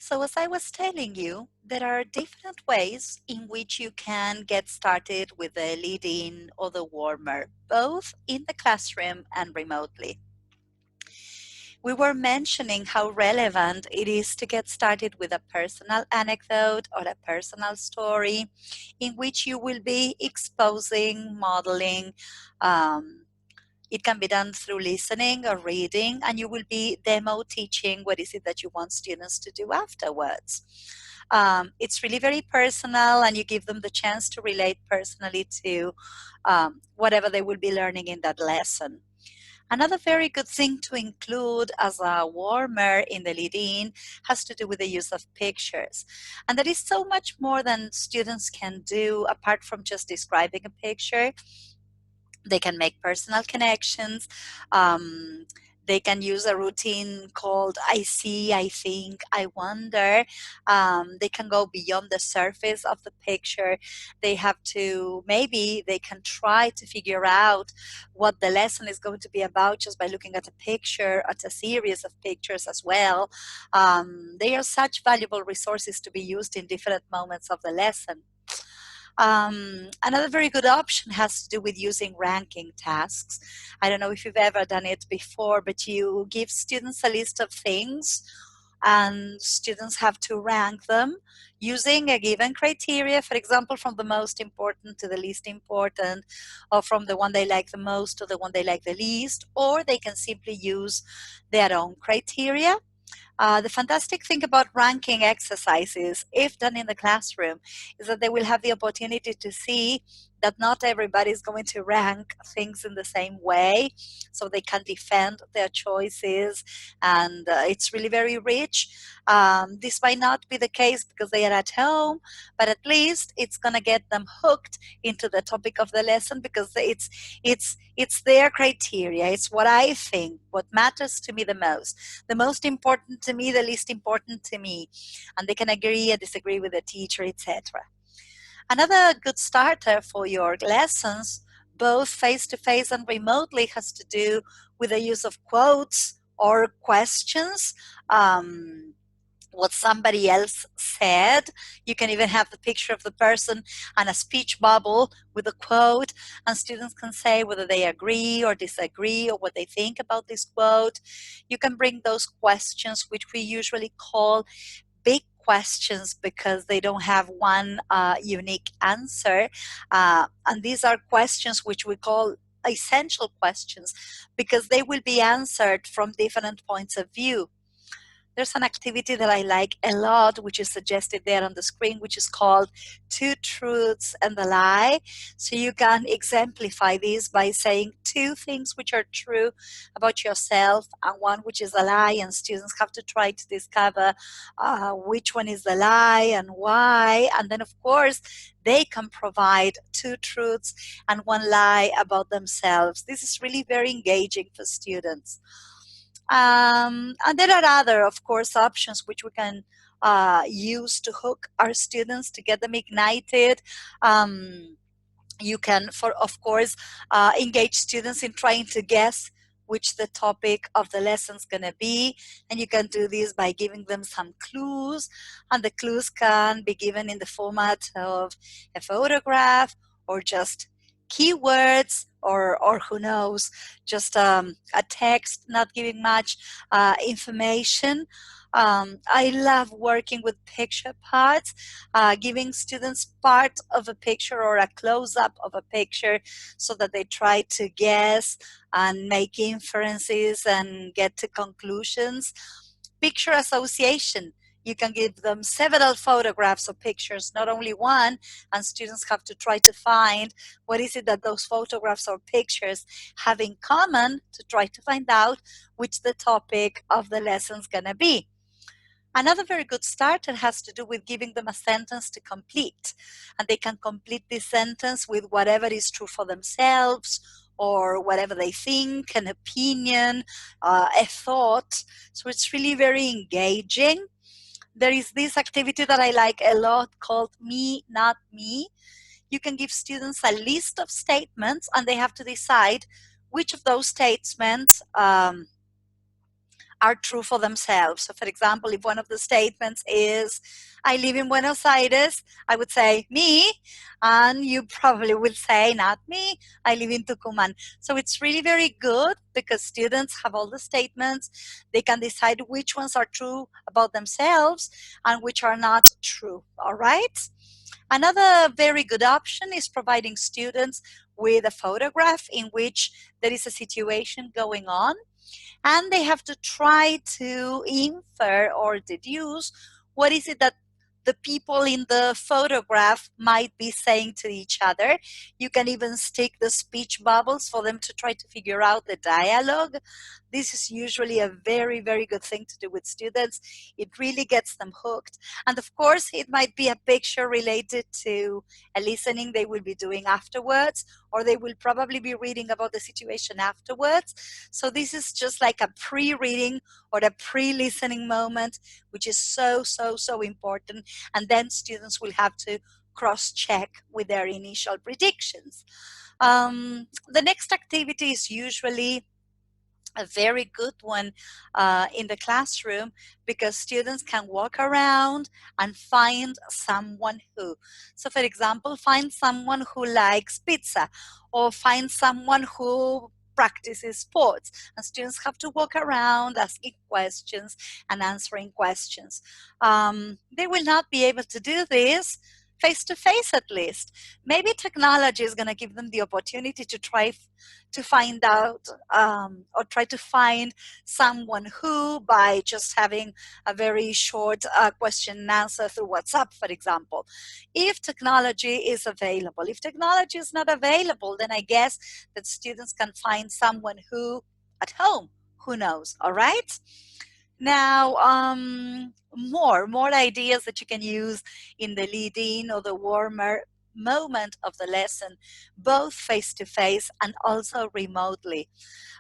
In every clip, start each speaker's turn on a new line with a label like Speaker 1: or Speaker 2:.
Speaker 1: So as I was telling you, there are different ways in which you can get started with the lead-in or the warmer, both in the classroom and remotely. We were mentioning how relevant it is to get started with a personal anecdote or a personal story in which you will be exposing, modeling. Um, it can be done through listening or reading, and you will be demo teaching what is it that you want students to do afterwards. It's really very personal, and you give them the chance to relate personally to whatever they will be learning in that lesson. Another very good thing to include as a warmer in the lead-in has to do with the use of pictures. And there is so much more than students can do apart from just describing a picture. They can make personal connections. Um, they can use a routine called I see, I think, I wonder. They can go beyond the surface of the picture. They have to, maybe they can try to figure out what the lesson is going to be about just by looking at a picture, at a series of pictures as well. They are such valuable resources to be used in different moments of the lesson. Another very good option has to do with using ranking tasks. I don't know if you've ever done it before, but you give students a list of things and students have to rank them using a given criteria, for example, from the most important to the least important, or from the one they like the most to the one they like the least, or they can simply use their own criteria. The fantastic thing about ranking exercises, if done in the classroom, is that they will have the opportunity to see that not everybody is going to rank things in the same way, so they can defend their choices, and it's really very rich. This might not be the case because they are at home, but at least it's going to get them hooked into the topic of the lesson because it's their criteria. It's what I think, what matters to me the most important to me, the least important to me, and they can agree and disagree with the teacher, etc. Another good starter for your lessons, both face-to-face and remotely, has to do with the use of quotes or questions. What somebody else said. You can even have the picture of the person and a speech bubble with a quote, and students can say whether they agree or disagree or what they think about this quote. You can bring those questions, which we usually call big questions because they don't have one unique answer. And these are questions which we call essential questions because they will be answered from different points of view. There's an activity that I like a lot, which is suggested there on the screen, which is called Two Truths and a Lie. So you can exemplify this by saying two things which are true about yourself and one which is a lie, and students have to try to discover which one is the lie and why. And then, of course, they can provide two truths and one lie about themselves. This is really very engaging for students. And there are other, of course, options which we can use to hook our students to get them ignited. You can, of course, engage students in trying to guess which the topic of the lesson is going to be. And you can do this by giving them some clues. And the clues can be given in the format of a photograph or just keywords, or who knows, just a text, not giving much information. I love working with picture parts, giving students part of a picture or a close-up of a picture so that they try to guess and make inferences and get to conclusions. Picture association. You can give them several photographs or pictures, not only one, and students have to try to find what is it that those photographs or pictures have in common to try to find out which the topic of the lesson is going to be. Another very good starter has to do with giving them a sentence to complete. And they can complete this sentence with whatever is true for themselves or whatever they think, an opinion, a thought. So it's really very engaging. There is this activity that I like a lot called Me, Not Me. You can give students a list of statements and they have to decide which of those statements are true for themselves. So for example, if one of the statements is, I live in Buenos Aires, I would say me, and you probably will say, not me, I live in Tucumán. So it's really very good because students have all the statements. They can decide which ones are true about themselves and which are not true. All right? Another very good option is providing students with a photograph in which there is a situation going on, and they have to try to infer or deduce what is it that the people in the photograph might be saying to each other. You can even stick the speech bubbles for them to try to figure out the dialogue. This is usually a very, very good thing to do with students. It really gets them hooked. And of course, it might be a picture related to a listening they will be doing afterwards, or they will probably be reading about the situation afterwards. So this is just like a pre-reading or a pre-listening moment, which is so, so, so important. And then students will have to cross-check with their initial predictions. The next activity is usually a very good one in the classroom, because students can walk around and find someone who. So for example, find someone who likes pizza, or find someone who practices sports, and students have to walk around asking questions and answering questions. They will not be able to do this face to face, at least. Maybe technology is going to give them the opportunity to try to find out or try to find someone who, by just having a very short question and answer through WhatsApp, for example. If technology is available. If technology is not available, then I guess that students can find someone who at home, who knows, all right? Now, more ideas that you can use in the lead-in or the warmer moment of the lesson, both face-to-face and also remotely.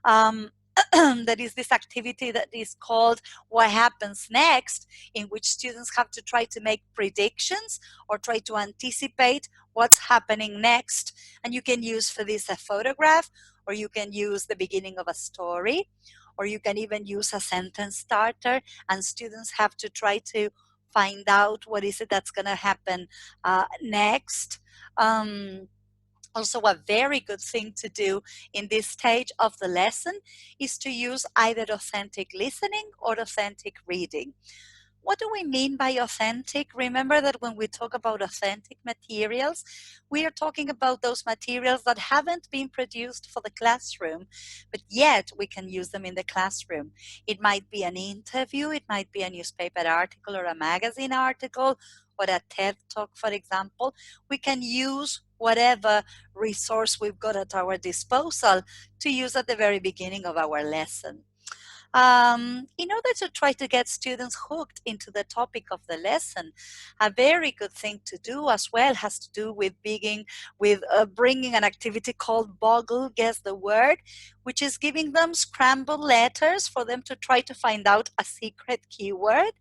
Speaker 1: That is this activity that is called What Happens Next, in which students have to try to make predictions or try to anticipate what's happening next. And you can use for this a photograph, or you can use the beginning of a story, or you can even use a sentence starter, and students have to try to find out what is it that's going to happen next. Also, a very good thing to do in this stage of the lesson is to use either authentic listening or authentic reading. What do we mean by authentic? Remember that when we talk about authentic materials, we are talking about those materials that haven't been produced for the classroom, but yet we can use them in the classroom. It might be an interview, it might be a newspaper article or a magazine article, or a TED Talk, for example. We can use whatever resource we've got at our disposal to use at the very beginning of our lesson. In order to try to get students hooked into the topic of the lesson, a very good thing to do as well has to do with bringing an activity called Boggle Guess the Word, which is giving them scrambled letters for them to try to find out a secret keyword.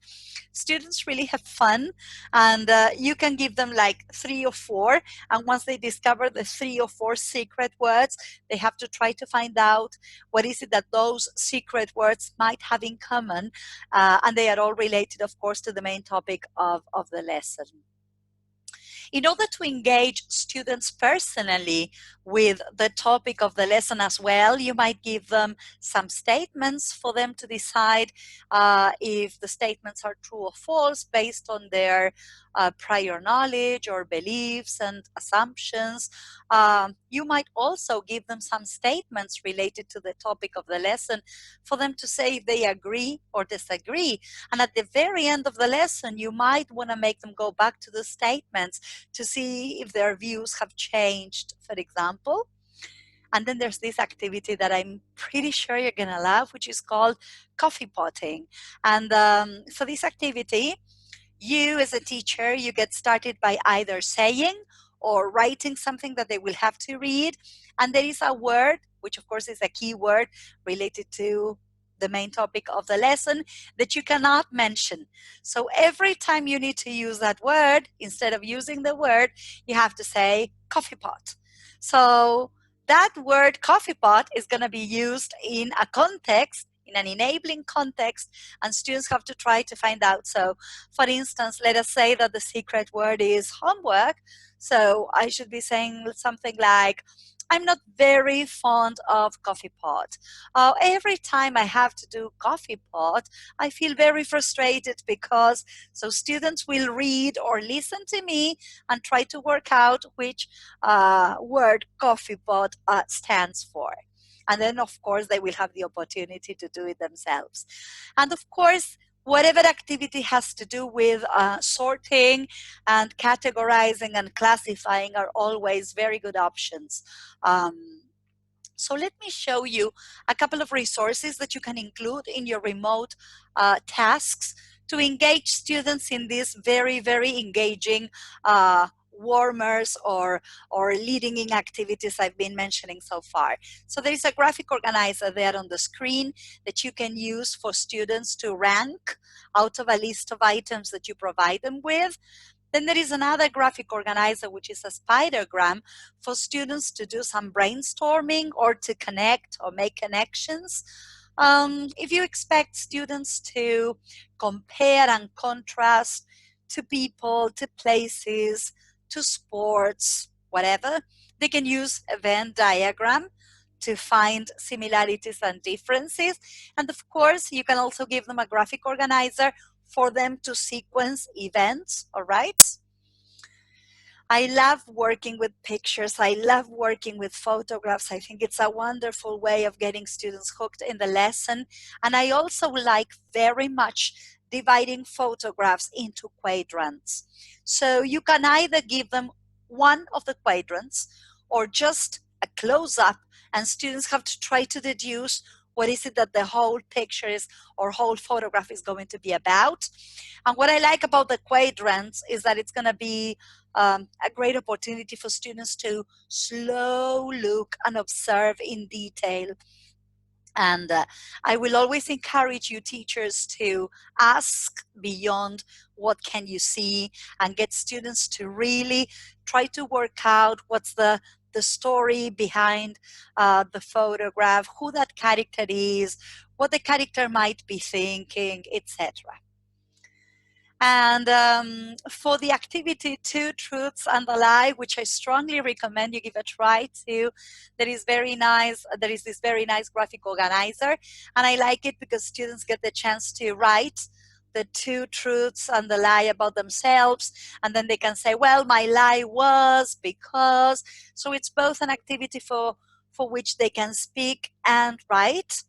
Speaker 1: Students really have fun, and you can give them like 3 or 4, and once they discover the 3 or 4 secret words, they have to try to find out what is it that those secret words might have in common, and they are all related, of course, to the main topic of the lesson. In order to engage students personally with the topic of the lesson as well, you might give them some statements for them to decide if the statements are true or false based on their prior knowledge or beliefs and assumptions. You might also give them some statements related to the topic of the lesson for them to say if they agree or disagree. And at the very end of the lesson, you might want to make them go back to the statements to see if their views have changed, for example. And then there's this activity that I'm pretty sure you're going to love, which is called coffee potting. And for this activity, you as a teacher, you get started by either saying or writing something that they will have to read. And there is a word, which of course is a key word related to the main topic of the lesson, that you cannot mention. So every time you need to use that word, instead of using the word, you have to say coffee pot. So that word coffee pot is going to be used in a context, in an enabling context, and students have to try to find out. So, for instance, let us say that the secret word is homework. So I should be saying something like, I'm not very fond of coffee pot. Every time I have to do coffee pot, I feel very frustrated because, so students will read or listen to me and try to work out which word coffee pot stands for. And then, of course, they will have the opportunity to do it themselves. And of course, whatever activity has to do with sorting and categorizing and classifying are always very good options. So let me show you a couple of resources that you can include in your remote tasks to engage students in these very, very engaging warmers or leading in activities I've been mentioning so far. So there is a graphic organizer there on the screen that you can use for students to rank out of a list of items that you provide them with. Then there is another graphic organizer, which is a spidergram for students to do some brainstorming or to connect or make connections. If you expect students to compare and contrast to people, to places, to sports, whatever, they can use a Venn diagram to find similarities and differences. And of course, you can also give them a graphic organizer for them to sequence events, all right? I love working with pictures. I love working with photographs. I think it's a wonderful way of getting students hooked in the lesson. And I also like very much dividing photographs into quadrants. So you can either give them one of the quadrants or just a close-up, and students have to try to deduce what is it that the whole picture is or whole photograph is going to be about. And what I like about the quadrants is that it's going to be a great opportunity for students to slow look and observe in detail. And I will always encourage you teachers to ask beyond what can you see and get students to really try to work out what's the story behind the photograph, who that character is, what the character might be thinking, etc. And for the activity Two Truths and a Lie, which I strongly recommend you give a try to, there is this very nice graphic organizer, and I like it because students get the chance to write the two truths and the lie about themselves, and then they can say, well, my lie was because. So it's both an activity for which they can speak and write.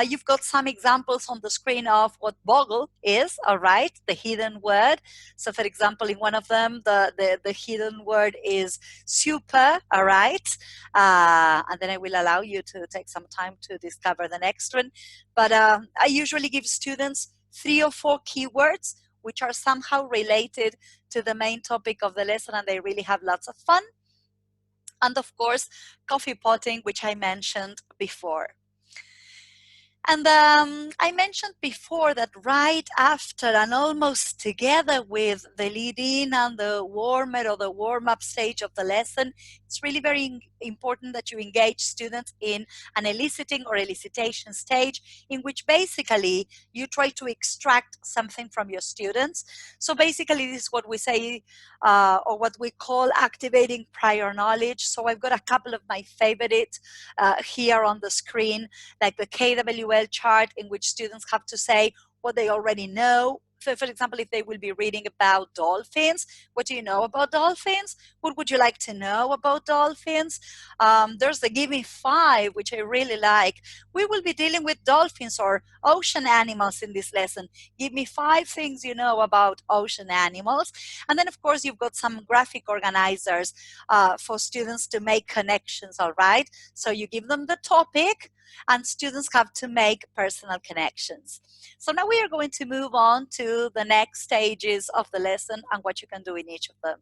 Speaker 1: You've got some examples on the screen of what boggle is, all right, the hidden word. So for example, in one of them, the hidden word is super, all right? And then I will allow you to take some time to discover the next one. But I usually give students 3 or 4 keywords which are somehow related to the main topic of the lesson, and they really have lots of fun. And of course, coffee potting, which I mentioned before. And I mentioned before that right after and almost together with the lead-in and the warmer or the warm-up stage of the lesson, it's really very important that you engage students in an eliciting or elicitation stage in which basically you try to extract something from your students. So basically this is what we say or what we call activating prior knowledge. So I've got a couple of my favorite here on the screen, like the KWL chart in which students have to say what they already know. For example, if they will be reading about dolphins, what do you know about dolphins? What would you like to know about dolphins? There's the Give Me 5, which I really like. We will be dealing with dolphins or ocean animals in this lesson. Give me 5 things you know about ocean animals. And then, of course, you've got some graphic organizers for students to make connections, all right? So you give them the topic, and students have to make personal connections. So now we are going to move on to the next stages of the lesson and what you can do in each of them.